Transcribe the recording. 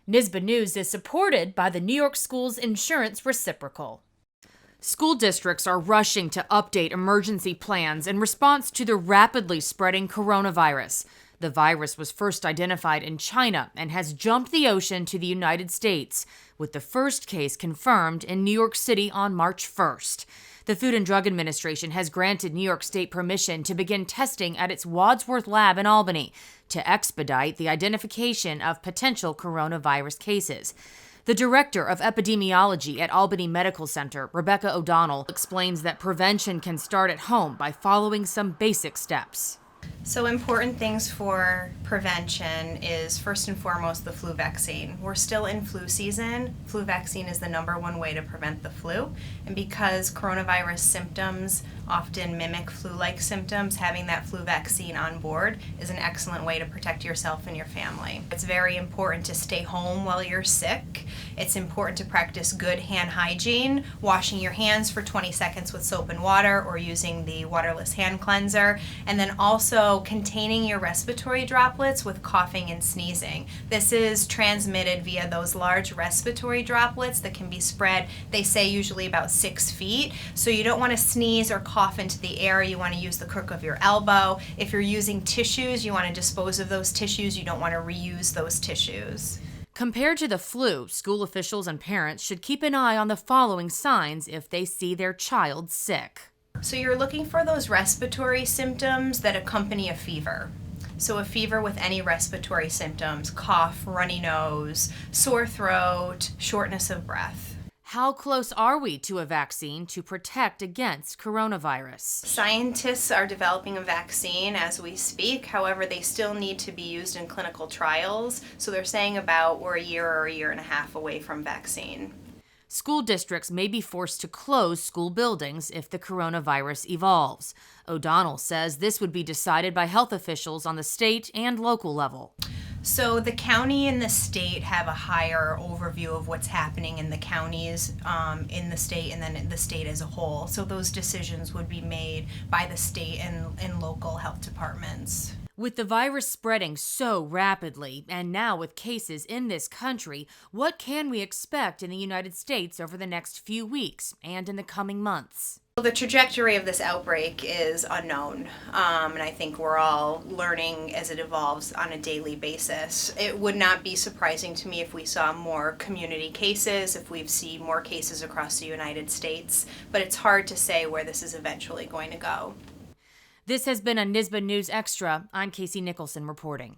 NYS News is supported by the New York Schools Insurance Reciprocal. School districts are rushing to update emergency plans in response to the rapidly spreading coronavirus. The virus was first identified in China and has jumped the ocean to the United States, with the first case confirmed in New York City on March 1st. The Food and Drug Administration has granted New York State permission to begin testing at its Wadsworth lab in Albany to expedite the identification of potential coronavirus cases. The director of epidemiology at Albany Medical Center, Rebecca O'Donnell, explains that prevention can start at home by following some basic steps. So important things for prevention is first and foremost the flu vaccine. We're still in flu season. Flu vaccine is the #1 way to prevent the flu. And because coronavirus symptoms often mimic flu-like symptoms, having that flu vaccine on board is an excellent way to protect yourself and your family. It's very important to stay home while you're sick. It's important to practice good hand hygiene, washing your hands for 20 seconds with soap and water or using the waterless hand cleanser, and then also containing your respiratory droplets with coughing and sneezing. This is transmitted via those large respiratory droplets that can be spread, they say usually about 6 feet. So you don't want to sneeze or cough into the air. You want to use the crook of your elbow. If you're using tissues, you want to dispose of those tissues. You don't want to reuse those tissues. Compared to the flu, school officials and parents should keep an eye on the following signs if they see their child sick. So you're looking for those respiratory symptoms that accompany a fever. So a fever with any respiratory symptoms, cough, runny nose, sore throat, shortness of breath. How close are we to a vaccine to protect against coronavirus? Scientists are developing a vaccine as we speak. However, they still need to be used in clinical trials. So they're saying about we're a year or a year and a half away from vaccine. School districts may be forced to close school buildings if the coronavirus evolves. O'Donnell says this would be decided by health officials on the state and local level. So the county and the state have a higher overview of what's happening in the counties, in the state, and then in the state as a whole. So those decisions would be made by the state and local health departments. With the virus spreading so rapidly, and now with cases in this country, what can we expect in the United States over the next few weeks and in the coming months? The trajectory of this outbreak is unknown, and I think we're all learning as it evolves on a daily basis. It would not be surprising to me if we saw more community cases, if we see more cases across the United States, but it's hard to say where this is eventually going to go. This has been a NYS News Extra. I'm Casey Nicholson reporting.